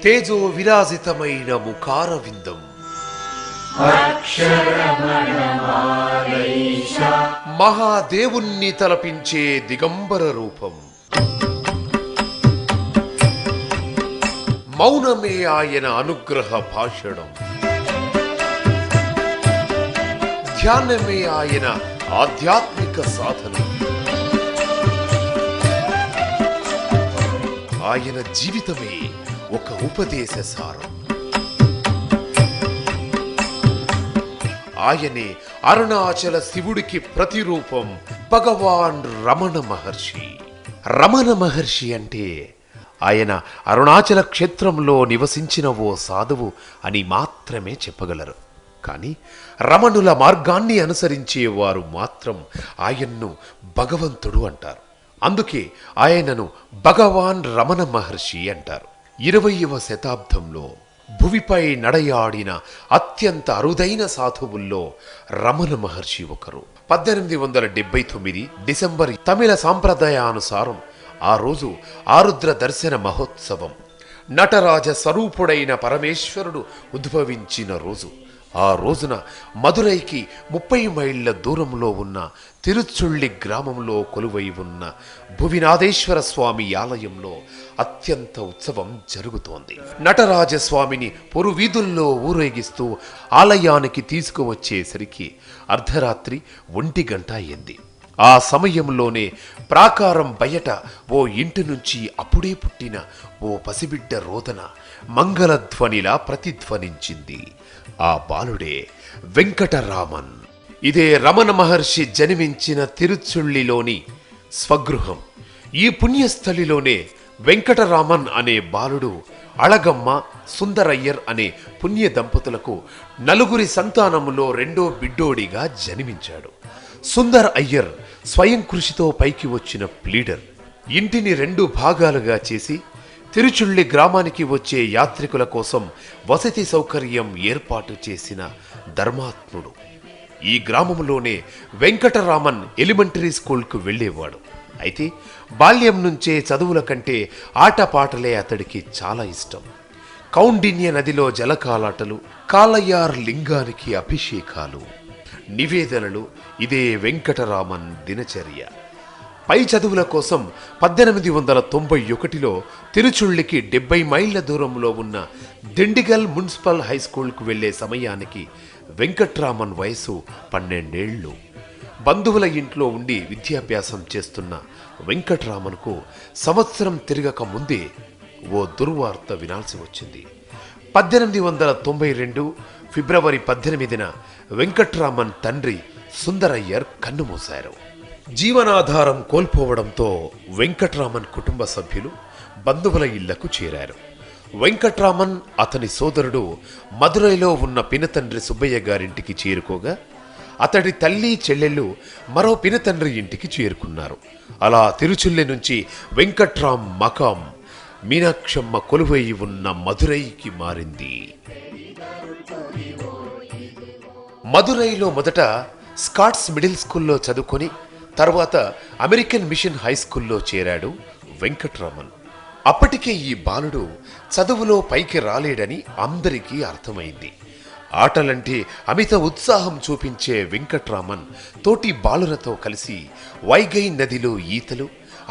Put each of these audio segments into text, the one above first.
తేజో విరాజితమైన ముఖార విందం, మహాదేవుణ్ణి తలపించే దిగంబర రూపం, మౌనమే ఆయన అనుగ్రహ భాషణం, ధ్యానమే ఆయన ఆధ్యాత్మిక సాధనం. ఆయన జీవితమే ఒక ఉపదేశ సారం. ఆయనే అరుణాచల శివుడికి ప్రతిరూపం భగవాన్ రమణ మహర్షి. రమణ మహర్షి అంటే ఆయన అరుణాచల క్షేత్రంలో నివసించిన ఓ సాధువు అని మాత్రమే చెప్పగలరు. కానీ రమణుల మార్గాన్ని అనుసరించేవారు మాత్రం ఆయన్ను భగవంతుడు అంటారు. అందుకే ఆయనను భగవాన్ రమణ మహర్షి అంటారు. 20వ శతాబ్దంలో భువిపై నడయాడిన అత్యంత అరుదైన సాధువుల్లో రమణ మహర్షి ఒకరు. 1879 డిసెంబర్ తమిళ సాంప్రదాయానుసారం ఆ రోజు ఆరుద్ర దర్శన మహోత్సవం. నటరాజ స్వరూపుడైన పరమేశ్వరుడు ఉద్భవించిన రోజు. ఆ రోజున మదురైకి 30 మైళ్ళ దూరంలో ఉన్న తిరుచుళ్ళి గ్రామంలో కొలువై ఉన్న భువినాథేశ్వర స్వామి ఆలయంలో అత్యంత ఉత్సవం జరుగుతోంది. నటరాజస్వామిని పురువీధుల్లో ఊరేగిస్తూ ఆలయానికి తీసుకువచ్చేసరికి అర్ధరాత్రి 1 గంట అయింది. ఆ సమయంలోనే ప్రాకారం బయట ఓ ఇంటి నుంచి అప్పుడే పుట్టిన ఓ పసిబిడ్డ రోదన మంగళధ్వనిలా ప్రతిధ్వనించింది. ఆ బాలుడే వెంకటరామన్. ఇదే రమణ మహర్షి జన్మించిన తిరుచుళ్ళిలోని స్వగృహం. ఈ పుణ్యస్థలిలోనే వెంకటరామన్ అనే బాలుడు అళగమ్మ, సుందరయ్యర్ అనే పుణ్య దంపతులకు 4 సంతానములో 2వ బిడ్డోడిగా జన్మించాడు. సుందర్ అయ్యర్ స్వయం కృషితో పైకి వచ్చిన ప్లీడర్. ఇంటిని 2 భాగాలుగా చేసి తిరుచుళ్ళి గ్రామానికి వచ్చే యాత్రికుల కోసం వసతి సౌకర్యం ఏర్పాటు చేసిన ధర్మాత్ముడు. ఈ గ్రామంలోనే వెంకటరామన్ ఎలిమెంటరీ స్కూల్కు వెళ్ళేవాడు. అయితే బాల్యం నుంచే చదువుల కంటే ఆటపాటలే అతడికి చాలా ఇష్టం. కౌండిన్య నదిలో జలకాలాటలు, కాలయార్ లింగానికి అభిషేకాలు, నివేదనలు ఇదే వెంకటరామన్ దినచర్య. పై చదువుల కోసం 1891లో తిరుచుళ్ళికి 70 మైళ్ళ దూరంలో ఉన్న దిండిగల్ మున్సిపల్ హైస్కూల్కు వెళ్లే సమయానికి వెంకట్రామన్ వయసు 12 ఏళ్లు. బంధువుల ఇంట్లో ఉండి విద్యాభ్యాసం చేస్తున్న వెంకట్రామన్కు సంవత్సరం తిరగక ముందే ఓ దుర్వార్త వినాల్సి వచ్చింది. 1892 ఫిబ్రవరి 18న వెంకట్రామన్ తండ్రి సుందరయ్యర్ కన్నుమూశారు. జీవనాధారం కోల్పోవడంతో వెంకట్రామన్ కుటుంబ సభ్యులు బంధువుల ఇళ్లకు చేరారు. వెంకట్రామన్ అతని సోదరుడు మదురైలో ఉన్న పినతండ్రి సుబ్బయ్య గారింటికి చేరుకోగా అతడి తల్లి చెల్లెళ్ళు మరో పినతండ్రి ఇంటికి చేరుకున్నారు. అలా తిరుచుళ్ళి నుంచి వెంకట్రామ్ మకాం మీనాక్షమ్మ కొలువై ఉన్న మదురైకి మారింది. మదురైలో మొదట స్కాట్స్ మిడిల్ స్కూల్లో చదువుకొని తర్వాత అమెరికన్ మిషన్ హై స్కూల్లో చేరాడు వెంకట్రామన్. అప్పటికే ఈ బాలుడు చదువులో పైకి రాలేడని అందరికీ అర్థమైంది. ఆటలంటే అమిత ఉత్సాహం చూపించే వెంకట్రామన్ తోటి బాలులతో కలిసి వైగై నదిలో ఈతలు,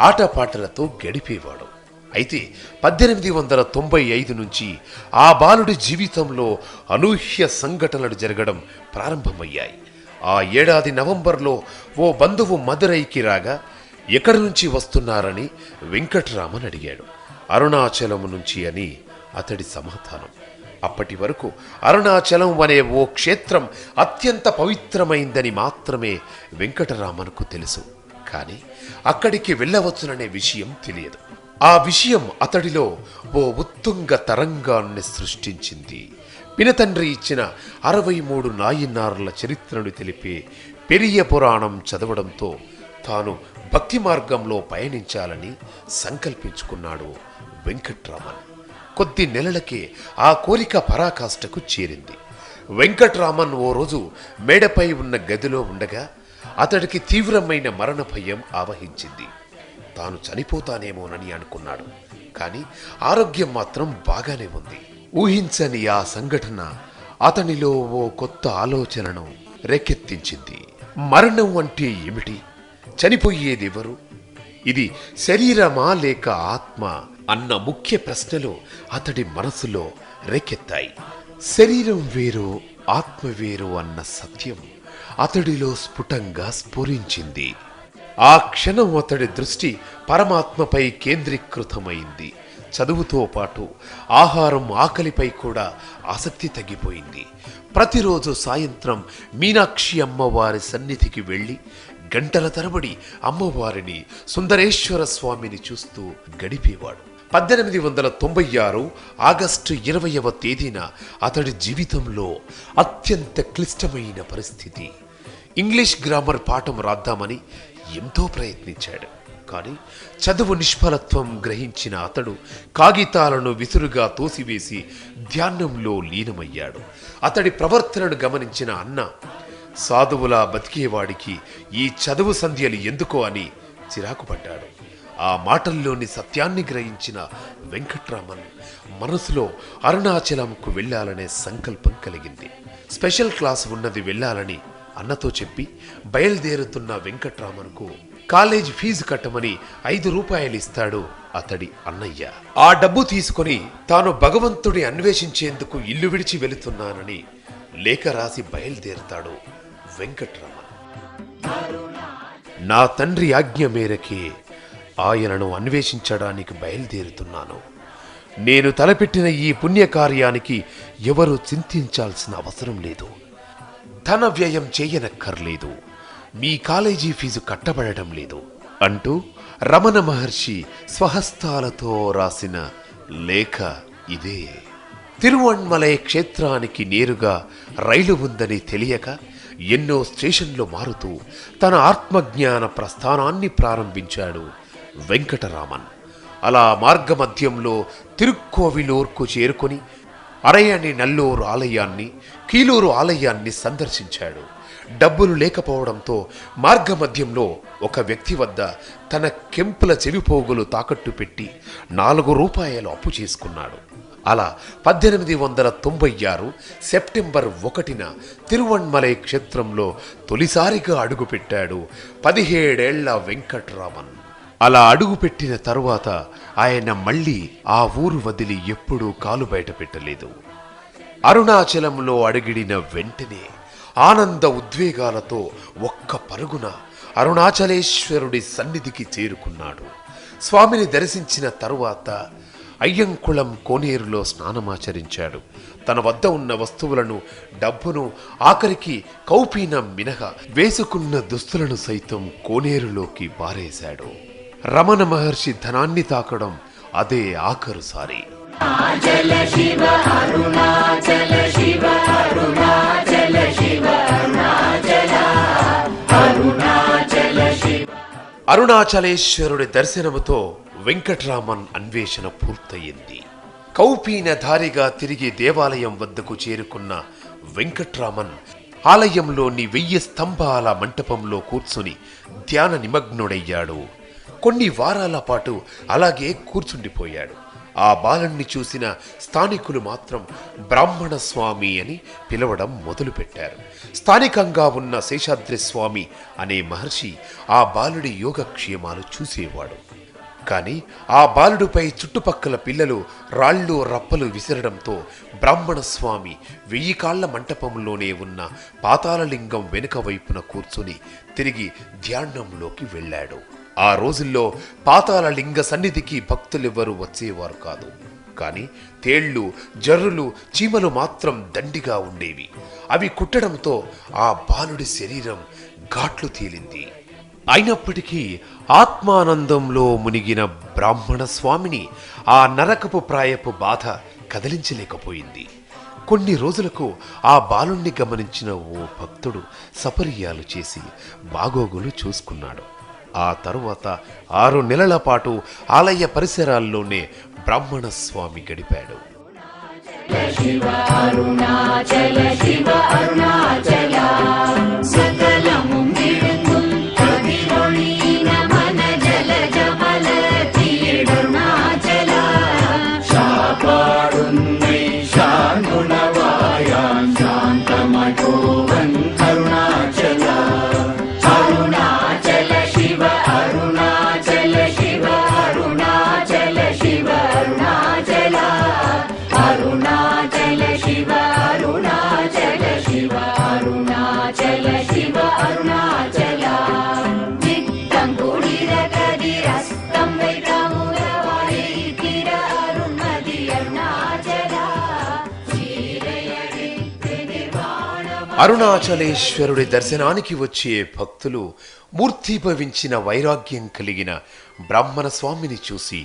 ఆటపాటలతో గడిపేవాడు. అయితే 1895 నుంచి ఆ బాలుడి జీవితంలో అనూహ్య సంఘటనలు జరగడం ప్రారంభమయ్యాయి. ఆ ఏడాది నవంబర్లో ఓ బంధువు మదురైకి రాగా ఎక్కడి నుంచి వస్తున్నారని వెంకట్రామన్ అడిగాడు. అరుణాచలం నుంచి అని అతడి సమాధానం. అప్పటి వరకు అరుణాచలం అనే ఓ క్షేత్రం అత్యంత పవిత్రమైందని మాత్రమే వెంకటరామన్కు తెలుసు. కానీ అక్కడికి వెళ్ళవచ్చుననే విషయం తెలియదు. ఆ విషయం అతడిలో ఓ ఉత్తుంగ తరంగాన్ని సృష్టించింది. పినతండ్రి ఇచ్చిన 63 నాయనార్ల చరిత్రను తెలిపే పెరియ పురాణం చదవడంతో తాను భక్తి మార్గంలో పయనించాలని సంకల్పించుకున్నాడు వెంకట్రామన్. కొద్ది నెలలకే ఆ కోరిక పరాకాష్ఠకు చేరింది. వెంకట్రామన్ ఓ రోజు మేడపై ఉన్న గదిలో ఉండగా అతడికి తీవ్రమైన మరణ భయం ఆవహించింది. తాను చనిపోతానేమోనని అనుకున్నాడు. కానీ ఆరోగ్యం మాత్రం బాగానే ఉంది. ఊహించని ఆ సంఘటన అతనిలో ఓ కొత్త ఆలోచనను రేకెత్తించింది. మరణం అంటే ఏమిటి? చనిపోయేదెవరు? ఇది శరీరమా లేక ఆత్మ అన్న ముఖ్య ప్రశ్నలు అతడి మనసులో రేకెత్తాయి. శరీరం వేరు, ఆత్మ వేరు అన్న సత్యం అతడిలో స్ఫుటంగా స్ఫురించింది. ఆ క్షణం అతడి దృష్టి పరమాత్మపై కేంద్రీకృతమైంది. చదువుతో పాటు ఆహారం, ఆకలిపై కూడా ఆసక్తి తగ్గిపోయింది. ప్రతిరోజు సాయంత్రం మీనాక్షి అమ్మవారి సన్నిధికి వెళ్ళి గంటల తరబడి అమ్మవారిని, సుందరేశ్వర స్వామిని చూస్తూ గడిపేవాడు. 1896 ఆగస్టు 20వ తేదీన అతడి జీవితంలో అత్యంత క్లిష్టమైన పరిస్థితి. ఇంగ్లీష్ గ్రామర్ పాఠం రాద్దామని ఎంతో ప్రయత్నించాడు. కానీ చదువు నిష్ఫలత్వం గ్రహించిన అతడు కాగితాలను విసురుగా తోసివేసి ధ్యానంలో లీనమయ్యాడు. అతడి ప్రవర్తనను గమనించిన అన్న, సాధువులా బతికేవాడికి ఈ చదువు సంధ్యలు ఎందుకో అని చిరాకు పడ్డాడు. ఆ మాటల్లోని సత్యాన్ని గ్రహించిన వెంకట్రామన్ మనసులో అరుణాచలంకు వెళ్లాలనే సంకల్పం కలిగింది. స్పెషల్ క్లాస్ ఉన్నది వెళ్లాలని అన్నతో చెప్పి బయలుదేరుతున్న వెంకట్రామన్కు కాలేజ్ ఫీజు కట్టమని 5 రూపాయలు ఇస్తాడు అతడి అన్నయ్య. ఆ డబ్బు తీసుకొని తాను భగవంతుడి అన్వేషించేందుకు ఇల్లు విడిచి వెళుతున్నానని లేఖ రాసి బయలుదేరుతాడు వెంకట్రామన్. నా తండ్రి ఆజ్ఞ మేరకే ఆయనను అన్వేషించడానికి బయలుదేరుతున్నాను. నేను తలపెట్టిన ఈ పుణ్యకార్యానికి ఎవరూ చింతించాల్సిన అవసరం లేదు. ధన వ్యయం చేయనక్కర్లేదు. మీ కాలేజీ ఫీజు కట్టబడటం లేదు అంటూ రమణ మహర్షి స్వహస్తాలతో రాసిన లేఖ ఇదే. తిరువణ్మలై క్షేత్రానికి నేరుగా రైలు ఉందని తెలియక ఎన్నో స్టేషన్లు మారుతూ తన ఆత్మజ్ఞాన ప్రస్థానాన్ని ప్రారంభించాడు వెంకటరామన్. అలా మార్గమధ్యంలో తిరుక్కోవిలూర్కు చేరుకొని అరయని నల్లూరు ఆలయాన్ని, కీలూరు ఆలయాన్ని సందర్శించాడు. డబ్బులు లేకపోవడంతో మార్గమధ్యంలో ఒక వ్యక్తి వద్ద తన కెంపుల చెవిపోగులు తాకట్టు పెట్టి 4 రూపాయలు అప్పు చేసుకున్నాడు. అలా 1896 సెప్టెంబర్ 1న తిరువణ్మలై క్షేత్రంలో తొలిసారిగా అడుగుపెట్టాడు 17 ఏళ్ల వెంకట్రామన్. అలా అడుగుపెట్టిన తరువాత ఆయన మళ్ళీ ఆ ఊరు వదిలి ఎప్పుడూ కాలు బయట పెట్టలేదు. అరుణాచలంలో అడుగిడిన వెంటనే ఆనంద ఉద్వేగాలతో ఒక్క పరుగున అరుణాచలేశ్వరుడి సన్నిధికి చేరుకున్నాడు. స్వామిని దర్శించిన తరువాత అయ్యంకుళం కోనేరులో స్నానమాచరించాడు. తన వద్ద ఉన్న వస్తువులను, డబ్బును, ఆఖరికి కౌపీనం మినహా వేసుకున్న దుస్తులను సైతం కోనేరులోకి బారేశాడు. రమణ మహర్షి ధనాన్ని తాకడం అదే ఆఖరుసారి. అరుణాచలేశ్వరుడి దర్శనముతో వెంకట్రామన్ అన్వేషణ పూర్తయింది. కౌపీనధారిగా తిరిగి దేవాలయం వద్దకు చేరుకున్న వెంకట్రామన్ ఆలయంలోని 1000 స్తంభాల మంటపంలో కూర్చుని ధ్యాన నిమగ్నుడయ్యాడు. కొన్ని వారాల పాటు అలాగే కూర్చుండిపోయాడు. ఆ బాలుణ్ణి చూసిన స్థానికులు మాత్రం బ్రాహ్మణ స్వామి అని పిలవడం మొదలుపెట్టారు. స్థానికంగా ఉన్న శేషాద్రి స్వామి అనే మహర్షి ఆ బాలుడి యోగక్షేమాలు చూసేవాడు. కానీ ఆ బాలుడిపై చుట్టుపక్కల పిల్లలు రాళ్ళు, రప్పలు విసిరడంతో బ్రాహ్మణ స్వామి 1000 కాళ్ల మంటపంలోనే ఉన్న పాతాళలింగం వెనుక వైపున కూర్చుని తిరిగి ధ్యానంలోకి వెళ్ళాడు. ఆ రోజుల్లో పాతాళ లింగ సన్నిధికి భక్తులెవ్వరూ వచ్చేవారు కాదు. కానీ తేళ్లు, జర్రులు, చీమలు మాత్రం దండిగా ఉండేవి. అవి కుట్టడంతో ఆ బాలుడి శరీరం ఘాట్లు తేలింది. అయినప్పటికీ ఆత్మానందంలో మునిగిన బ్రాహ్మణ స్వామిని ఆ నరకపు ప్రాయపు బాధ కదిలించలేకపోయింది. కొన్ని రోజులకు ఆ బాలుణ్ణి గమనించిన ఓ భక్తుడు సపర్యాలు చేసి బాగోగులు చూసుకున్నాడు. ఆ తరువాత 6 నెలల పాటు ఆలయ పరిసరాల్లోనే బ్రాహ్మణ స్వామి గడిపాడు. అరుణాచలేశ్వరుడి దర్శనానికి వచ్చే భక్తులు మూర్తీభవించిన వైరాగ్యం కలిగిన బ్రాహ్మణ స్వామిని చూసి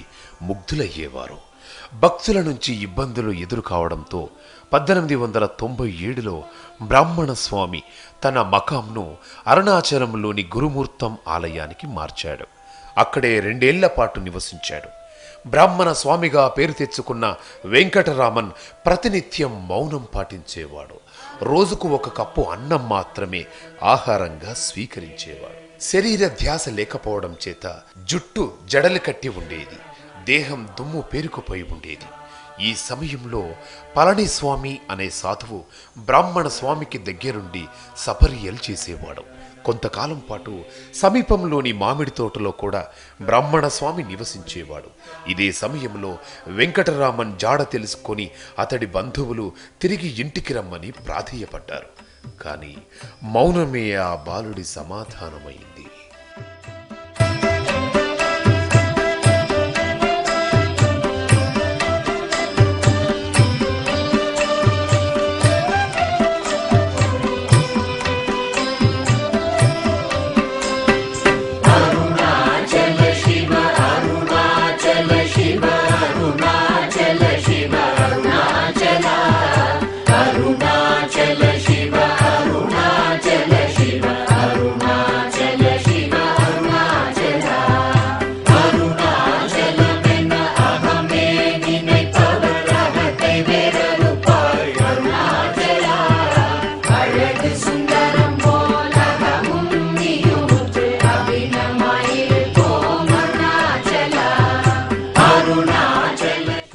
ముగ్ధులయ్యేవారు. భక్తుల నుంచి ఇబ్బందులు ఎదురు కావడంతో 1897లో బ్రాహ్మణ స్వామి తన మకాంను అరుణాచలంలోని గురుమూర్తం ఆలయానికి మార్చాడు. అక్కడే 2 ఏళ్ల పాటు నివసించాడు. బ్రాహ్మణ స్వామిగా పేరు తెచ్చుకున్న వెంకటరామన్ ప్రతినిత్యం మౌనం పాటించేవాడు. రోజుకు 1 కప్పు అన్నం మాత్రమే ఆహారంగా స్వీకరించేవాడు. శరీర ధ్యాస లేకపోవడం చేత జుట్టు జడలు కట్టి ఉండేది. దేహం దుమ్ము పేరుకుపోయి ఉండేది. ఈ సమయంలో పళనిస్వామి అనే సాధువు బ్రాహ్మణ స్వామికి దగ్గరుండి సపర్యలు చేసేవాడు. కొంతకాలం పాటు సమీపంలోని మామిడి తోటలో కూడా బ్రాహ్మణ స్వామి నివసించేవాడు. ఇదే సమయంలో వెంకటరామన్ జాడ తెలుసుకొని అతడి బంధువులు తిరిగి ఇంటికి రమ్మని ప్రాధేయపడ్డారు. కానీ మౌనమే ఆ బాలుడి సమాధానమైంది.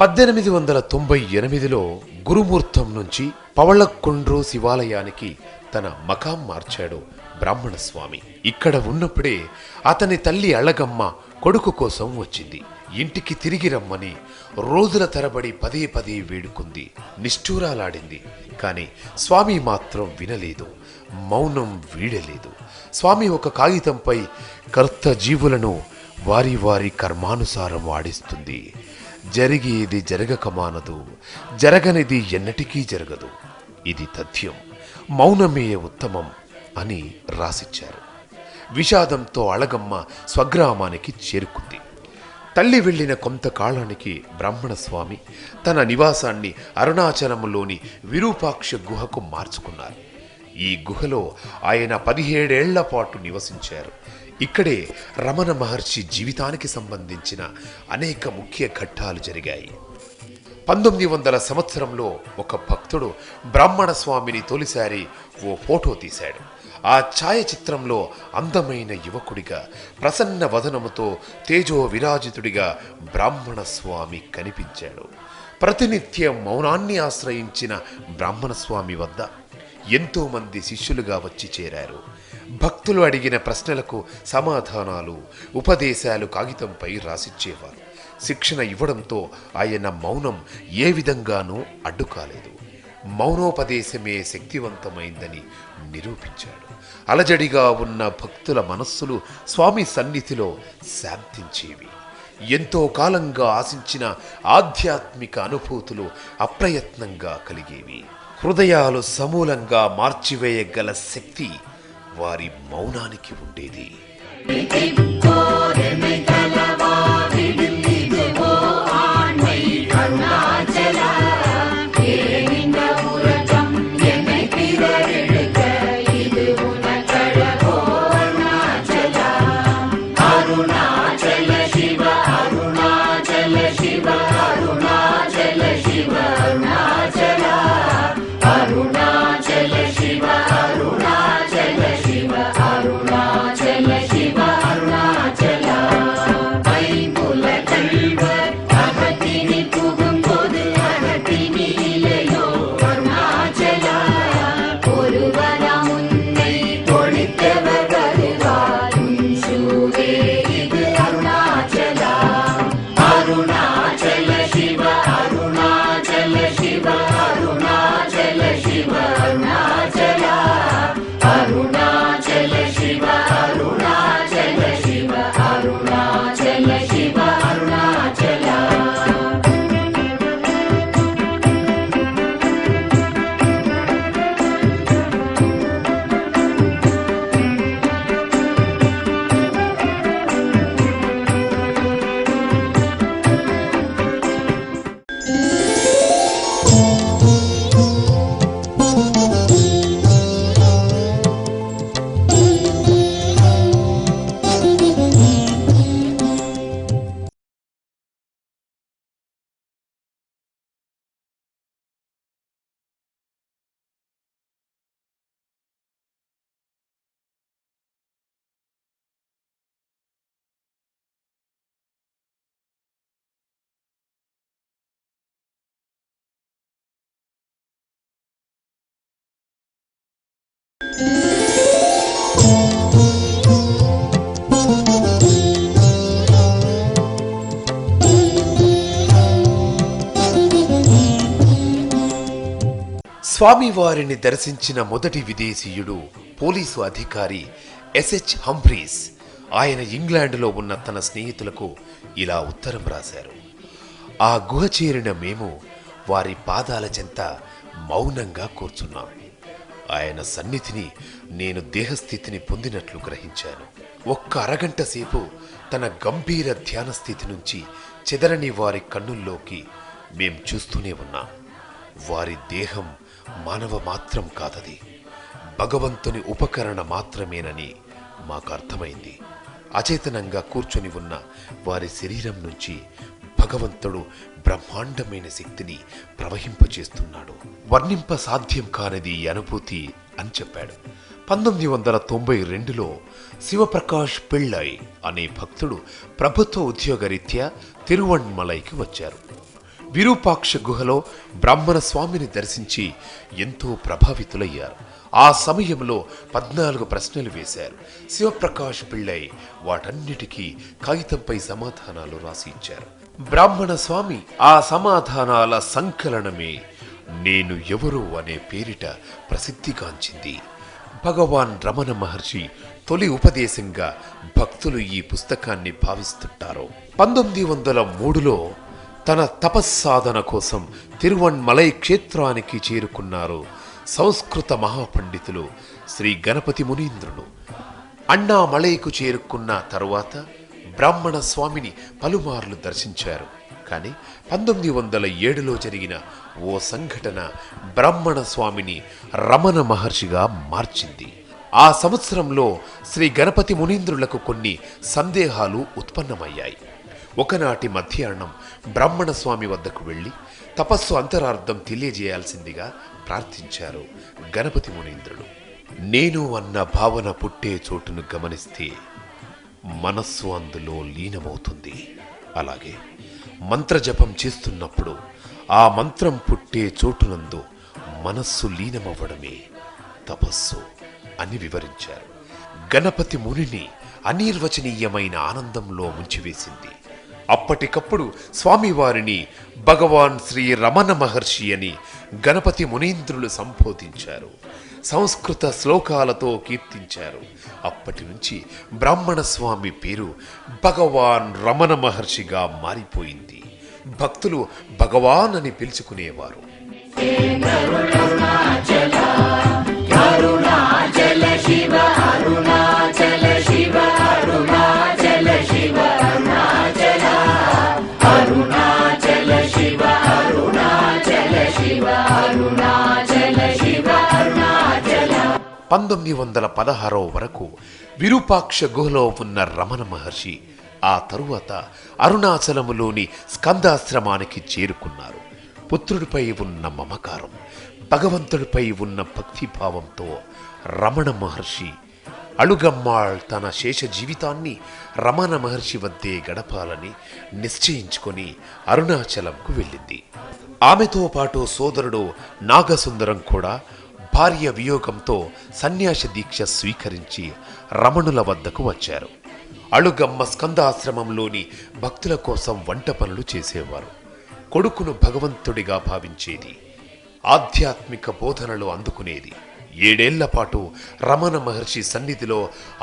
పద్దెనిమిది 1898లో గురుమూర్తం నుంచి పవళకుండ్రు శివాలయానికి తన మకాం మార్చాడు బ్రాహ్మణ స్వామి. ఇక్కడ ఉన్నప్పుడే అతని తల్లి అళగమ్మ కొడుకు కోసం వచ్చింది. ఇంటికి తిరిగి రమ్మని రోజుల తరబడి పదే వేడుకుంది, నిష్ఠూరాలాడింది. కాని స్వామి మాత్రం వినలేదు, మౌనం వీడలేదు. స్వామి ఒక కాగితంపై కర్త జీవులను వారి వారి కర్మానుసారం ఆడిస్తుంది. జరిగేది జరగక మానదు, జరగనిది ఎన్నటికీ జరగదు. ఇది తథ్యం, మౌనమే ఉత్తమం అని రాసిచ్చారు. విషాదంతో అళగమ్మ స్వగ్రామానికి చేరుకుంది. తల్లి వెళ్లిన కొంతకాలానికి బ్రాహ్మణ స్వామి తన నివాసాన్ని అరుణాచలంలోని విరూపాక్ష గుహకు మార్చుకున్నారు. ఈ గుహలో ఆయన 17 ఏళ్ల పాటు నివసించారు. ఇక్కడే రమణ మహర్షి జీవితానికి సంబంధించిన అనేక ముఖ్య ఘట్టాలు జరిగాయి. 1900 సంవత్సరంలో ఒక భక్తుడు బ్రాహ్మణ స్వామిని తొలిసారి ఓ ఫోటో తీశాడు. ఆ ఛాయాచిత్రంలో అందమైన యువకుడిగా ప్రసన్న వదనముతో తేజో విరాజితుడిగా బ్రాహ్మణ స్వామి కనిపించాడు. ప్రతినిత్యం మౌనాన్ని ఆశ్రయించిన బ్రాహ్మణ స్వామి వద్ద ఎంతో మంది శిష్యులుగా వచ్చి చేరారు. భక్తులు అడిగిన ప్రశ్నలకు సమాధానాలు, ఉపదేశాలు కాగితంపై రాసిచ్చేవారు. శిక్షణ ఇవ్వడంతో ఆయన మౌనం ఏ విధంగానూ అడ్డు కాలేదు. మౌనోపదేశమే శక్తివంతమైందని నిరూపించాడు. అలజడిగా ఉన్న భక్తుల మనస్సులు స్వామి సన్నిధిలో శాంతించేవి. ఎంతో కాలంగా ఆశించిన ఆధ్యాత్మిక అనుభూతులు అప్రయత్నంగా కలిగేవి. హృదయాలు సమూలంగా మార్చివేయగల శక్తి వారి మౌనానికి ఉండేది. Shiva, Arunachal Shiva, స్వామివారిని దర్శించిన మొదటి విదేశీయుడు పోలీసు అధికారి ఎస్హెచ్ హంఫ్రీస్. ఆయన ఇంగ్లాండ్లో ఉన్న తన స్నేహితులకు ఇలా ఉత్తరం రాశారు. ఆ గుహ చేరిన మేము వారి పాదాల చెంత మౌనంగా కూర్చున్నాం. ఆయన సన్నిధిని నేను దేహస్థితిని పొందినట్లు గ్రహించాను. ఒక్క అరగంట సేపు తన గంభీర ధ్యాన స్థితి నుంచి చెదరని వారి కన్నుల్లోకి మేం చూస్తూనే ఉన్నాం. వారి దేహం మానవ మాత్రం కాదది, భగవంతుని ఉపకరణ మాత్రమేనని మాకు అర్థమైంది. అచేతనంగా కూర్చొని ఉన్న వారి శరీరం నుంచి భగవంతుడు బ్రహ్మాండమైన శక్తిని ప్రవహింపచేస్తున్నాడు. వర్ణింప సాధ్యం కానిది ఈ అనుభూతి అని చెప్పాడు. 1992లో శివప్రకాష్ పిళ్ళై అనే భక్తుడు ప్రభుత్వ ఉద్యోగరీత్యా తిరువణ్మలైకి వచ్చారు. విరూపాక్ష గుహలో బ్రాహ్మణ స్వామిని దర్శించి ఎంతో ప్రభావితులయ్యారు. ఆ సమయంలో 14 ప్రశ్నలు వేశారు. శివప్రకాష్ పిళ్ళై వాటన్నిటికీ కాగితంపై సమాధానాలు రాసి ఇచ్చారు. బ్రాహ్మణ స్వామి ఆ సమాధానాల సంకలనమే నేను ఎవరు అనే పేరిట ప్రసిద్ధిగాంచింది. భగవాన్ రమణ మహర్షి తొలి ఉపదేశంగా భక్తులు ఈ పుస్తకాన్ని భావిస్తుంటారు. 1903లో తన తపస్సాధన కోసం తిరువణ్మలై క్షేత్రానికి చేరుకున్నారు సంస్కృత మహాపండితులు శ్రీ గణపతి మునీంద్రులు. అన్నామలైకు చేరుకున్న తరువాత బ్రాహ్మణ స్వామిని పలుమార్లు దర్శించారు. కానీ 1907లో జరిగిన ఓ సంఘటన బ్రాహ్మణ స్వామిని రమణ మహర్షిగా మార్చింది. ఆ సంవత్సరంలో శ్రీ గణపతి మునీంద్రులకు కొన్ని సందేహాలు ఉత్పన్నమయ్యాయి. ఒకనాటి మధ్యాహ్నం బ్రాహ్మణ స్వామి వద్దకు వెళ్ళి తపస్సు అంతరార్థం తెలియజేయాల్సిందిగా ప్రార్థించారు గణపతి మునీంద్రుడు. నేను అన్న భావన పుట్టే చోటును గమనిస్తే మనస్సు అందులో లీనమవుతుంది. అలాగే మంత్రజపం చేస్తున్నప్పుడు ఆ మంత్రం పుట్టే చోటునందు మనస్సు లీనమవ్వడమే తపస్సు అని వివరించారు. గణపతి మునిని అనిర్వచనీయమైన ఆనందంలో ముంచివేసింది. అప్పటికప్పుడు స్వామివారిని భగవాన్ శ్రీ రమణ మహర్షి అని గణపతి మునీంద్రులు సంబోధించారు. సంస్కృత శ్లోకాలతో కీర్తించారు. అప్పటి నుంచి బ్రాహ్మణ స్వామి పేరు భగవాన్ రమణ మహర్షిగా మారిపోయింది. భక్తులు భగవాన్ అని పిలుచుకునేవారు. అరుణాచల 1916 వరకు విరూపాక్ష గుహలో ఉన్న రమణ మహర్షి ఆ తరువాత అరుణాచలములోని స్కందాశ్రమానికి చేరుకున్నారు. పుత్రుడిపై ఉన్న మమకారం, భగవంతుడిపై ఉన్న భక్తిభావంతో రమణ మహర్షి అళుగమ్మాళ్ తన శేష జీవితాన్ని రమణ మహర్షి వద్దే గడపాలని నిశ్చయించుకొని అరుణాచలంకు వెళ్ళింది. ఆమెతో పాటు సోదరుడు నాగసుందరం కూడా భార్య వియోగంతో సన్యాస దీక్ష స్వీకరించి రమణుల వద్దకు వచ్చారు. అళుగమ్మ స్కందాశ్రమంలోని భక్తుల కోసం వంట పనులు చేసేవారు. కొడుకును భగవంతుడిగా భావించేది. ఆధ్యాత్మిక బోధనలు అందుకునేది. 7 ఏళ్ల పాటు రమణ మహర్షి సన్నిధిలో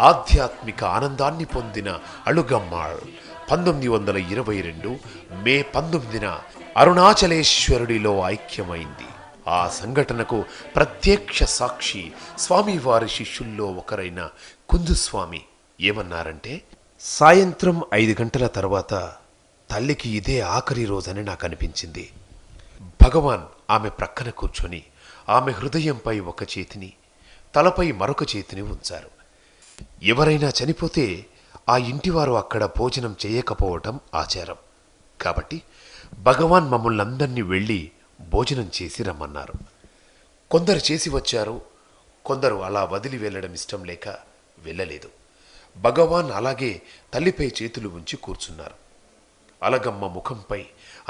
ఆధ్యాత్మిక ఆనందాన్ని పొందిన అళుగమ్మాళ్ 1922 మే 19న అరుణాచలేశ్వరుడిలో ఐక్యమైంది. ఆ సంఘటనకు ప్రత్యక్ష సాక్షి స్వామివారి శిష్యుల్లో ఒకరైన కుందుస్వామి. ఏమన్నారంటే, సాయంత్రం 5 గంటల తర్వాత తల్లికి ఇదే ఆఖరి రోజని నాకు అనిపించింది. భగవాన్ ఆమె ప్రక్కన కూర్చొని ఆమె హృదయంపై ఒక చేతిని, తలపై మరొక చేతిని ఉంచారు. ఎవరైనా చనిపోతే ఆ ఇంటివారు అక్కడ భోజనం చేయకపోవటం ఆచారం. కాబట్టి భగవాన్ మమ్మల్ని అందరినీ వెళ్ళి భోజనం చేసి రమ్మన్నారు. కొందరు చేసి వచ్చారు, కొందరు అలా వదిలి వెళ్ళడం ఇష్టం లేక వెళ్ళలేదు. భగవాన్ అలాగే తల్లిపై చేతులు ఉంచి కూర్చున్నారు. అలగమ్మ ముఖంపై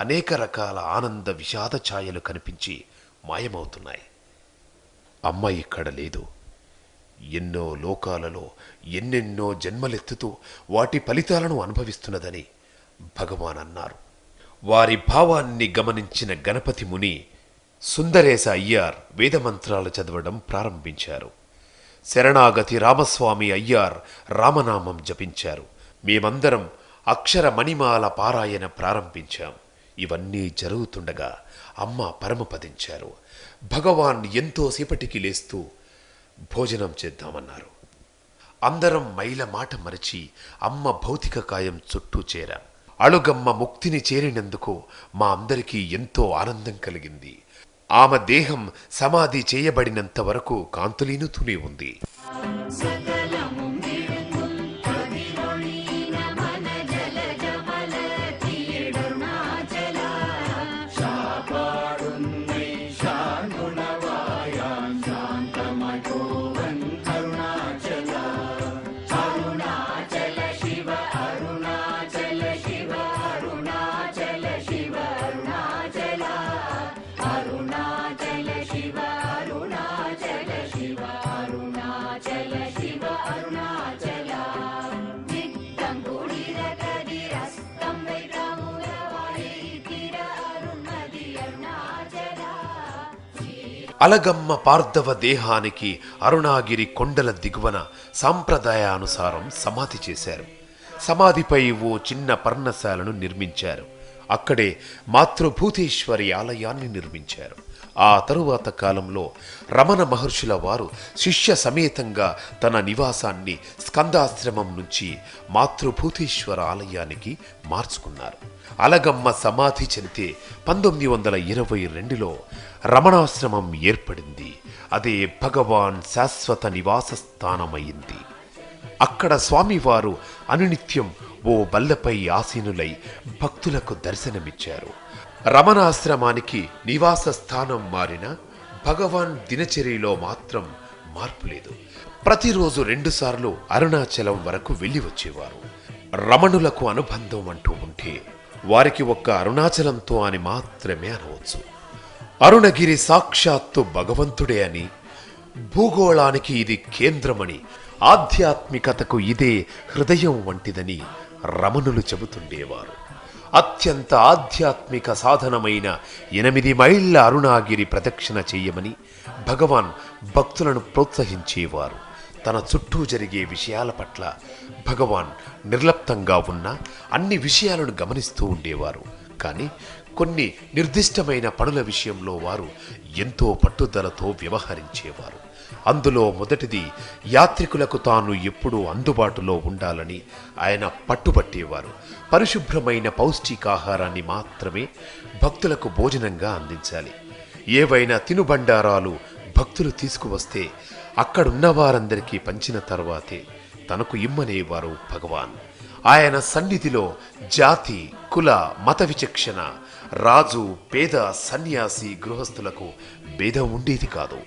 అనేక రకాల ఆనంద విషాద ఛాయలు కనిపించి మాయమవుతున్నాయి. అమ్మ ఇక్కడ లేదు. ఎన్నో లోకాలలో ఎన్నెన్నో జన్మలెత్తుతూ వాటి ఫలితాలను అనుభవిస్తున్నదని భగవాన్ అన్నారు. వారి భావాన్ని గమనించిన గణపతి ముని సుందరేశ అయ్యార్ వేదమంత్రాలు చదవడం ప్రారంభించారు. శరణాగతి రామస్వామి అయ్యార్ రామనామం జపించారు. మేమందరం అక్షర మణిమాల పారాయణ ప్రారంభించాం. ఇవన్నీ జరుగుతుండగా అమ్మ పరమపదించారు. భగవాన్ ఎంతో సేపటికి లేస్తూ భోజనం చేద్దామన్నారు. అందరం మైల మాట మరచి అమ్మ భౌతిక కాయం చుట్టూ చేరాం. అళుగమ్మ ముక్తిని చేరినందుకు మా అందరికీ ఎంతో ఆనందం కలిగింది. ఆమె దేహం సమాధి చేయబడినంత వరకు కాంతులీనుతూనే ఉంది. అలగమ్మ పార్థవ దేహానికి అరుణాగిరి కొండల దిగువన సాంప్రదాయానుసారం సమాధి చేశారు. సమాధిపై ఓ చిన్న పర్ణశాలను నిర్మించారు. అక్కడే మాతృభూతేశ్వరి ఆలయాన్ని నిర్మించారు. ఆ తరువాత కాలంలో రమణ మహర్షుల వారు శిష్య సమేతంగా తన నివాసాన్ని స్కందాశ్రమం నుంచి మాతృభూతేశ్వర ఆలయానికి మార్చుకున్నారు. అలగమ్మ సమాధి చెందితే 1922లో రమణాశ్రమం ఏర్పడింది. అదే భగవాన్ శాశ్వత నివాస స్థానమైంది. అక్కడ స్వామివారు అనునిత్యం ఓ బల్లపై ఆసీనులై భక్తులకు దర్శనమిచ్చారు. రమణాశ్రమానికి నివాస స్థానం మారిన భగవాన్ దినచర్యలో మాత్రం మార్పు లేదు. ప్రతిరోజు 2 సార్లు అరుణాచలం వరకు వెళ్ళి వచ్చేవారు. రమణులకు అనుబంధం అంటూ ఉంటే వారికి ఒక్క అరుణాచలంతో అని మాత్రమే అనవచ్చు. అరుణగిరి సాక్షాత్తు భగవంతుడే అని, భూగోళానికి ఇది కేంద్రమని, ఆధ్యాత్మికతకు ఇదే హృదయం వంటిదని రమణులు చెబుతుండేవారు. అత్యంత ఆధ్యాత్మిక సాధనమైన 8 మైళ్ళ అరుణాగిరి ప్రదక్షిణ చేయమని భగవాన్ భక్తులను ప్రోత్సహించేవారు. తన చుట్టూ జరిగే విషయాల పట్ల భగవాన్ నిర్లిప్తంగా ఉన్న అన్ని విషయాలను గమనిస్తూ ఉండేవారు. కానీ కొన్ని నిర్దిష్టమైన పనుల విషయంలో వారు ఎంతో పట్టుదలతో వ్యవహరించేవారు. అందులో మొదటిది యాత్రికులకు తాను ఎప్పుడూ అందుబాటులో ఉండాలని ఆయన పట్టుబట్టేవారు. పరిశుభ్రమైన పౌష్టికాహారాన్ని మాత్రమే భక్తులకు భోజనంగా అందించాలి. ఏవైనా తినుబండారాలు భక్తులు తీసుకువస్తే అక్కడున్న వారందరికీ పంచిన తర్వాతే తనకు ఇమ్మనేవారు భగవాన్. ఆయన సన్నిధిలో జాతి, కుల, మత విచక్షణ, రాజు, పేద, సన్యాసి, గృహస్థులకు భేదం ఉండేది కాదు.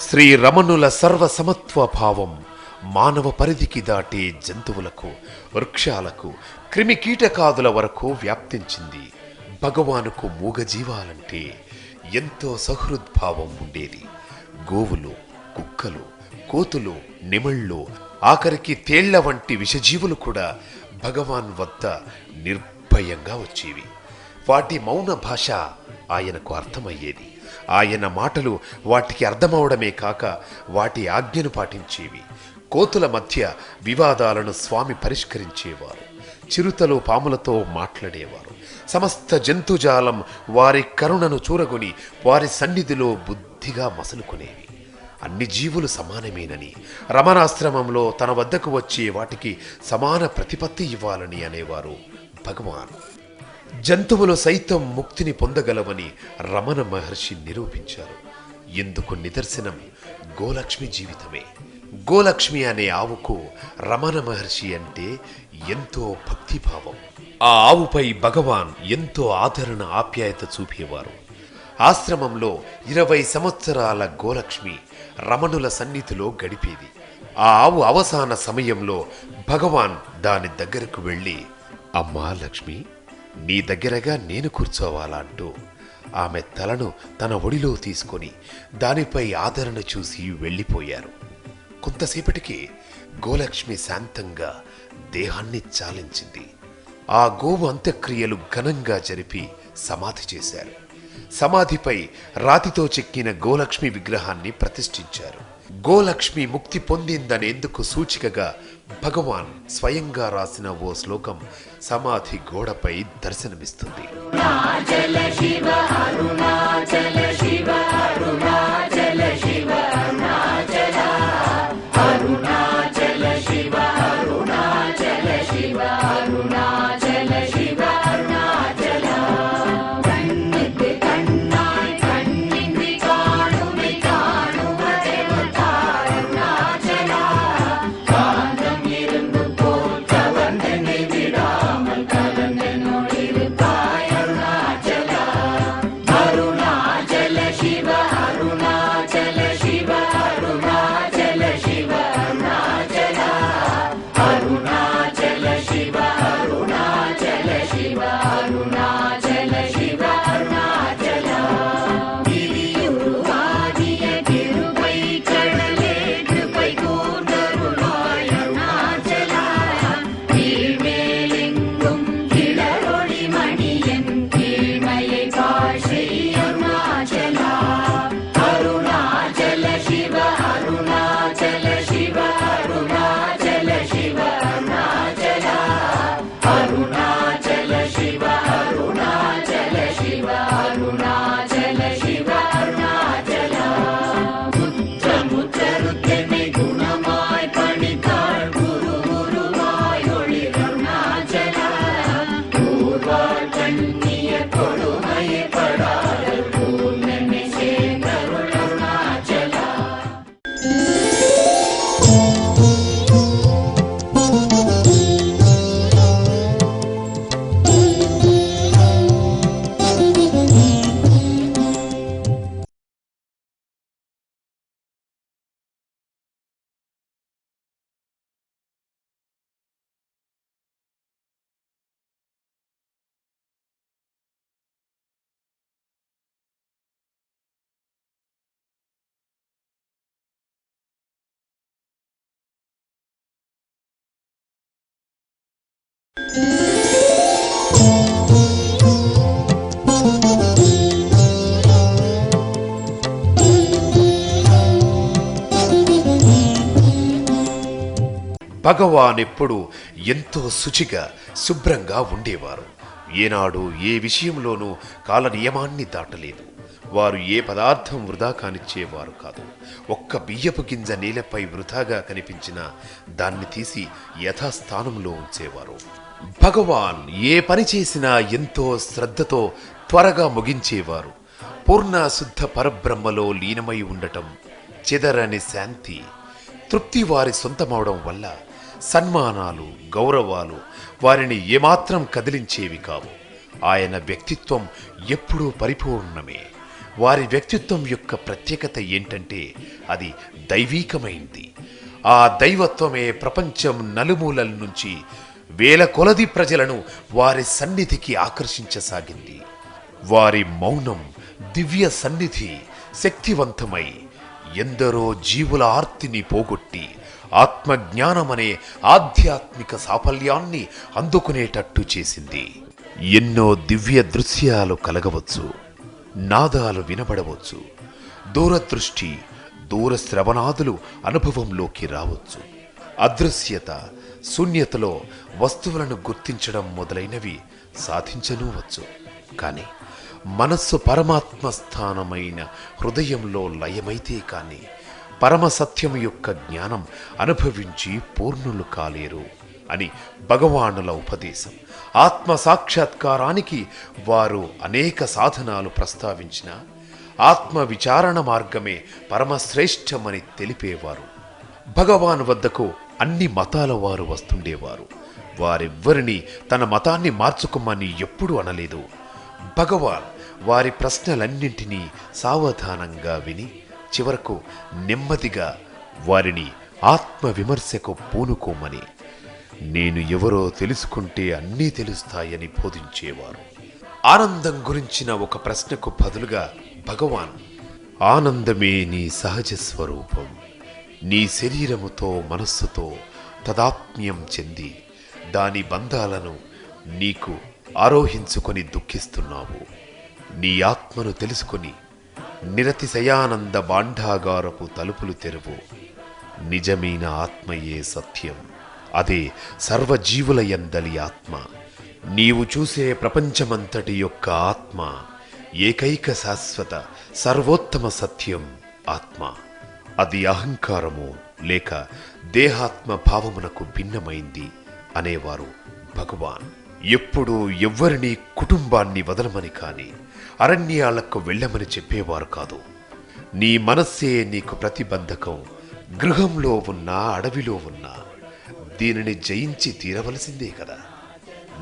శ్రీ రమణుల సర్వసమత్వ భావం మానవ పరిధికి దాటే జంతువులకు, వృక్షాలకు, క్రిమి కీటకాదుల వరకు వ్యాప్తించింది. భగవానుకు మూగజీవాలంటే ఎంతో సహృద్భావం ఉండేది. గోవులు, కుక్కలు, కోతులు, నెమళ్ళు, ఆఖరికి తేళ్ల వంటి విషజీవులు కూడా భగవాన్ వద్ద నిర్భయంగా వచ్చేవి. వాటి మౌన భాష ఆయనకు అర్థమయ్యేది. ఆయన మాటలు వాటికి అర్థమవడమే కాక వాటి ఆజ్ఞను పాటించేవి. కోతుల మధ్య వివాదాలను స్వామి పరిష్కరించేవారు. చిరుతలు పాములతో మాట్లాడేవారు. సమస్త జంతుజాలం వారి కరుణను చూరగొని వారి సన్నిధిలో బుద్ధిగా మసలుకునేవి. అన్ని జీవులు సమానమేనని, రమణాశ్రమంలో తన వద్దకు వచ్చే వాటికి సమాన ప్రతిపత్తి ఇవ్వాలని అనేవారు భగవాన్. జంతువులు సైతం ముక్తిని పొందగలవని రమణ మహర్షి నిరూపించారు. ఇందుకు నిదర్శనం గోలక్ష్మి జీవితమే. గోలక్ష్మి అనే ఆవుకు రమణ మహర్షి అంటే ఎంతో భక్తిభావం. ఆ ఆవుపై భగవాన్ ఎంతో ఆదరణ ఆప్యాయత చూపేవారు. ఆశ్రమంలో 20 సంవత్సరాల గోలక్ష్మి రమణుల సన్నిధిలో గడిపేది. ఆ ఆవు అవసాన సమయంలో భగవాన్ దాని దగ్గరకు వెళ్ళి, అమ్మా లక్ష్మి, నీ దగ్గరగా నేను కూర్చోవాలా అంటూ ఆమె తలను తన ఒడిలో తీసుకొని దానిపై ఆదరణ చూసి వెళ్ళిపోయారు. కొంతసేపటికి గోలక్ష్మి శాంతంగా దేహాన్ని చాలించింది. ఆ గోవు అంత్యక్రియలు ఘనంగా జరిపి సమాధి చేశారు. సమాధిపై రాతితో చెక్కిన గోలక్ష్మి విగ్రహాన్ని ప్రతిష్ఠించారు. గోలక్ష్మి ముక్తి పొందిందనేందుకు సూచికగా భగవాన్ స్వయంగా రాసిన ఓ శ్లోకం సమాధి గోడపై దర్శనమిస్తుంది. భగవాన్ ఎప్పుడు ఎంతో శుచిగా శుభ్రంగా ఉండేవారు. ఏనాడు ఏ విషయంలోనూ కాల నియమాన్ని దాటలేదు. వారు ఏ పదార్థం వృధా కానిచ్చేవారు కాదు. ఒక్క బియ్యపు గింజ నేలపై వృధాగా కనిపించినా దాన్ని తీసి యథాస్థానంలో ఉంచేవారు. భగవాన్ ఏ పని చేసినా ఎంతో శ్రద్ధతో త్వరగా ముగించేవారు. పూర్ణ శుద్ధ పరబ్రహ్మలో లీనమై ఉండటం, చెదరని శాంతి, తృప్తి వారి సొంతమవడం వల్ల సన్మానాలు, గౌరవాలు వారిని ఏమాత్రం కదిలించేవి కావు. ఆయన వ్యక్తిత్వం ఎప్పుడూ పరిపూర్ణమే. వారి వ్యక్తిత్వం యొక్క ప్రత్యేకత ఏంటంటే అది దైవీకమైంది. ఆ దైవత్వమే ప్రపంచం నలుమూలల నుంచి వేల కొలది ప్రజలను వారి సన్నిధికి ఆకర్షించసాగింది. వారి మౌనం, దివ్య సన్నిధి శక్తివంతమై ఎందరో జీవుల ఆర్తిని పోగొట్టి ఆత్మజ్ఞానమనే ఆధ్యాత్మిక సాఫల్యాన్ని అందుకునేటట్టు చేసింది. ఎన్నో దివ్య దృశ్యాలు కలగవచ్చు, నాదాలు వినబడవచ్చు, దూరదృష్టి, దూరశ్రవణాదులు అనుభవంలోకి రావచ్చు. అదృశ్యత, శూన్యతలో వస్తువులను గుర్తించడం మొదలైనవి సాధించనూవచ్చు. కానీ మనస్సు పరమాత్మ స్థానమైన హృదయంలో లయమైతే కానీ పరమసత్యం యొక్క జ్ఞానం అనుభవించి పూర్ణులు కాలేరు. అని భగవానుల ఉపదేశం. ఆత్మ సాక్షాత్కారానికి వారు అనేక సాధనాలు ప్రస్తావించిన ఆత్మ విచారణ మార్గమే పరమశ్రేష్టమని తెలిపేవారు. భగవాన్ వద్దకు అన్ని మతాల వారు వస్తుండేవారు. వారెవ్వరినీ తన మతాన్ని మార్చుకోమని ఎప్పుడూ అనలేదు. భగవాన్ వారి ప్రశ్నలన్నింటినీ సావధానంగా విని చివరకు నెమ్మదిగా వారిని ఆత్మ విమర్శకు పూనుకోమని, నేను ఎవరో తెలుసుకుంటే అన్నీ తెలుస్తాయని బోధించేవారు. ఆనందం గురించిన ఒక ప్రశ్నకు బదులుగా భగవాన్, ఆనందమే నీ సహజ స్వరూపం. నీ శరీరముతో మనస్సుతో తదాత్మ్యం చెంది దాని బంధాలను నీకు ఆరోహించుకొని దుఃఖిస్తున్నావు. నీ ఆత్మను తెలుసుకొని నిరతిశయానంద భాండాగారపు తలుపులు తెరువు. నిజమైన ఆత్మయే సత్యం. అదే సర్వజీవుల యందలి ఆత్మ. నీవు చూసే ప్రపంచమంతటి యొక్క ఆత్మ ఏకైక శాశ్వత సర్వోత్తమ సత్యం ఆత్మ. అది అహంకారము లేక దేహాత్మ భావమునకు భిన్నమైంది అనేవారు భగవాన్. ఎప్పుడూ ఎవ్వరినీ కుటుంబాన్ని వదలమని కాని అరణ్యాలకు వెళ్ళమని చెప్పేవారు కాదు. నీ మనస్సే నీకు ప్రతిబంధకం. గృహంలో ఉన్నా అడవిలో ఉన్నా దీనిని జయించి తీరవలసిందే కదా.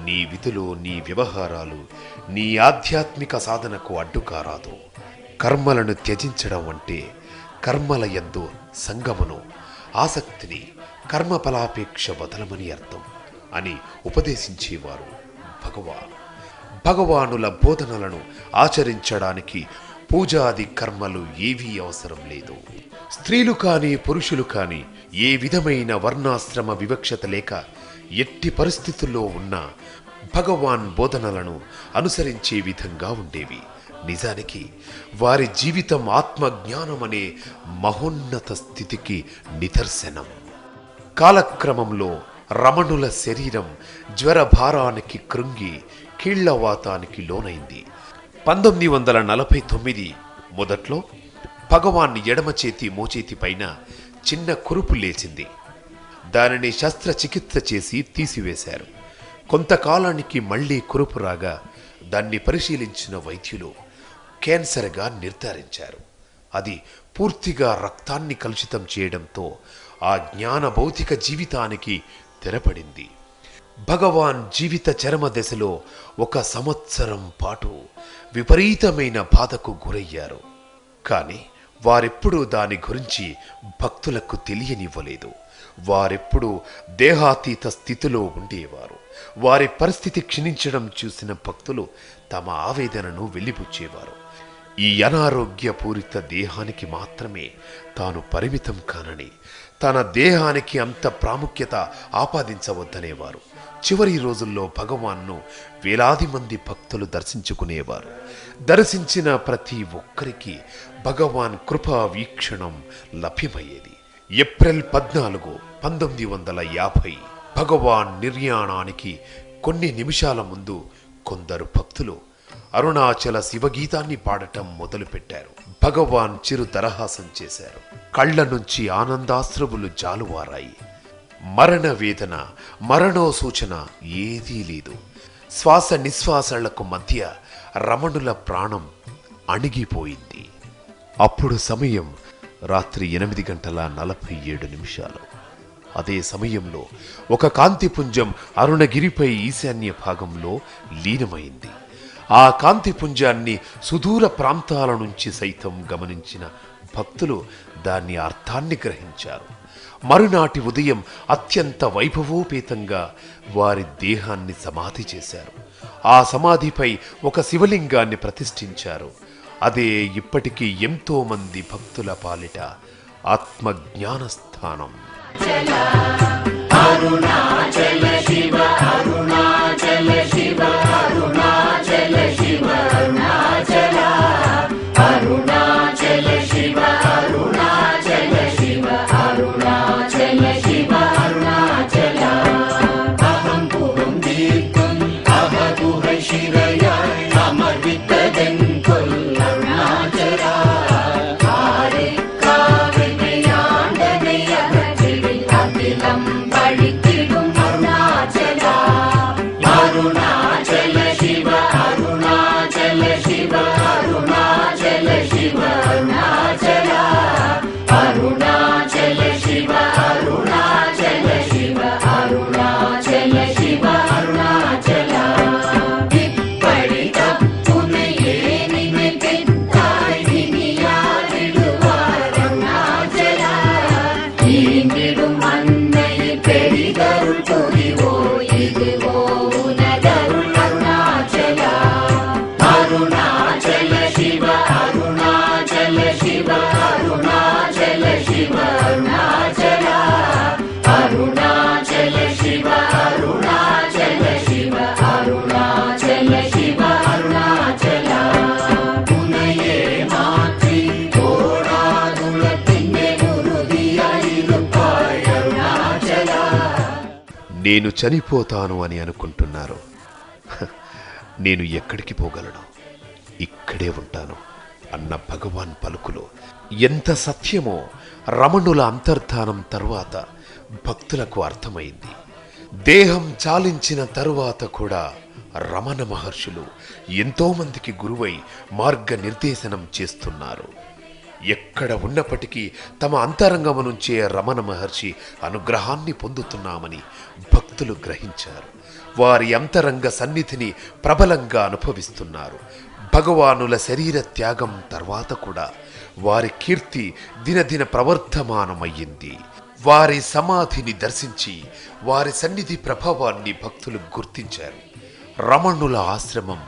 నీ విధులు నీ వ్యవహారాలు నీ ఆధ్యాత్మిక సాధనకు అడ్డుకారాదు. కర్మలను త్యజించడం అంటే కర్మల యందు సంగమును ఆసక్తిని కర్మఫలాపేక్ష వదలమని అర్థం అని ఉపదేశించేవారు భగవాన్. భగవానుల బోధనలను ఆచరించడానికి పూజాది కర్మలు ఏవీ అవసరం లేదు. స్త్రీలు కాని పురుషులు కాని ఏ విధమైన వర్ణాశ్రమ వివక్షత లేక ఎట్టి పరిస్థితుల్లో ఉన్న భగవాన్ బోధనలను అనుసరించే విధంగా ఉండేవి. నిజానికి వారి జీవితం ఆత్మజ్ఞానమనే మహోన్నత స్థితికి నిదర్శనం. కాలక్రమంలో రమణుల శరీరం జ్వరభారానికి కృంగి కీళ్లవాతానికి లోనైంది. 1949 మొదట్లో భగవాన్ ఎడమ చేతి మోచేతి పైన చిన్న కురుపు లేచింది. దానిని శస్త్రచికిత్స చేసి తీసివేశారు. కొంతకాలానికి మళ్లీ కురుపు రాగా దాన్ని పరిశీలించిన వైద్యులు క్యాన్సర్గా నిర్ధారించారు. అది పూర్తిగా రక్తాన్ని కలుషితం చేయడంతో ఆ జ్ఞాన భౌతిక జీవితానికి తెరపడింది. భగవాన్ జీవిత చరమ దశలో 1 సంవత్సరం పాటు విపరీతమైన బాధకు గురయ్యారు. కానీ వారెప్పుడూ దాని గురించి భక్తులకు తెలియనివ్వలేదు. వారెప్పుడూ దేహాతీత స్థితిలో ఉండేవారు. వారి పరిస్థితి క్షీణించడం చూసిన భక్తులు తమ ఆవేదనను వెలిబుచ్చేవారు. ఈ అనారోగ్యపూరిత దేహానికి మాత్రమే తాను పరిమితం కానని, తన దేహానికి అంత ప్రాముఖ్యత ఆపాదించవద్దనేవారు. చివరి రోజుల్లో భగవాన్ను వేలాది మంది భక్తులు దర్శించుకునేవారు. దర్శించిన ప్రతి ఒక్కరికి భగవాన్ కృపా వీక్షణం లభ్యమయ్యేది. ఏప్రిల్ 14, 1950 భగవాన్ నిర్యాణానికి కొన్ని నిమిషాల ముందు కొందరు భక్తులు అరుణాచల శివగీతాన్ని పాడటం మొదలుపెట్టారు. భగవాన్ చిరు దరహాసం చేశారు. కళ్ల నుంచి ఆనందాశ్రువులు జాలువారాయి. మరణ వేదన, మరణో సూచన ఏదీ లేదు. శ్వాస నిశ్వాసలకు మధ్య రమణుల ప్రాణం అణిగిపోయింది. అప్పుడు సమయం రాత్రి 8:47. అదే సమయంలో ఒక కాంతిపుంజం అరుణగిరిపై ఈశాన్య భాగంలో లీనమైంది. ఆ కాంతిపుంజాన్ని సుదూర ప్రాంతాల నుంచి సైతం గమనించిన భక్తులు దాని అర్థాన్ని గ్రహించారు. మరునాటి ఉదయం అత్యంత వైభవోపేతంగా వారి దేహాన్ని సమాధి చేశారు. ఆ సమాధిపై ఒక శివలింగాన్ని ప్రతిష్ఠించారు. అదే ఇప్పటికీ ఎంతో మంది భక్తుల పాలిట ఆత్మజ్ఞాన స్థానం. అరుణాచల శివ, అరుణాచల శివ, అరుణాచల శివ, అరుణాచల, అరుణాచల శివ, అరుణాచల శివ, అరుణాచల శివ, అరుణాచల. అహం పురం దీర్ఘం అహగుహ శిరయ అమర్వితదెంకొల్ అరుణాచల. ஆண்டனை அகற்றிடும் அகிலம் பழித்திடும் నేను చనిపోతాను అని అనుకుంటున్నారు. నేను ఎక్కడికి పోగలను? ఇక్కడే ఉంటాను అన్న భగవాన్ పలుకులు ఎంత సత్యమో రమణుల అంతర్ధానం తరువాత భక్తులకు అర్థమైంది. దేహం చాలించిన తరువాత కూడా రమణ మహర్షులు ఎంతోమందికి గురువై మార్గనిర్దేశనం చేస్తున్నారు. ఎక్కడ ఉన్నప్పటికీ తమ అంతరంగము నుంచే రమణ మహర్షి అనుగ్రహాన్ని పొందుతున్నామని భక్తులు గ్రహించారు. వారి అంతరంగ సన్నిధిని ప్రబలంగా అనుభవిస్తున్నారు. భగవానుల శరీర త్యాగం తర్వాత కూడా వారి కీర్తి దినదిన ప్రవర్ధమానమయ్యింది. వారి సమాధిని దర్శించి వారి సన్నిధి ప్రభావాన్ని భక్తులు గుర్తించారు. రమణుల ఆశ్రమం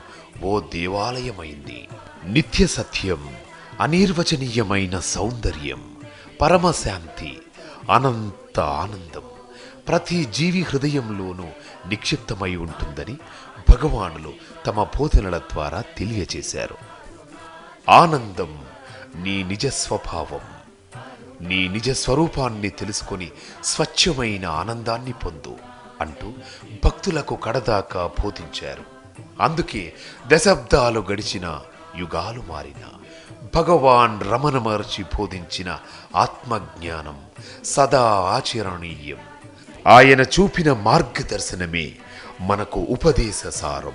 ఓ దేవాలయమైంది. నిత్య సత్యం, అనిర్వచనీయమైన సౌందర్యం, పరమశాంతి, అనంత ఆనందం ప్రతి జీవి హృదయంలోనూ నిక్షిప్తమై ఉంటుందని భగవానులు తమ బోధనల ద్వారా తెలియచేశారు. ఆనందం నీ నిజ స్వభావం. నీ నిజ స్వరూపాన్ని తెలుసుకొని స్వచ్ఛమైన ఆనందాన్ని పొందు అంటూ భక్తులకు కడదాకా బోధించారు. అందుకే దశాబ్దాలు గడిచిన, యుగాలు మారిన భగవాన్ రమణ మహర్షి బోధించిన ఆత్మజ్ఞానం సదా ఆచరణీయం. ఆయన చూపిన మార్గదర్శనమే మనకు ఉపదేశ సారం.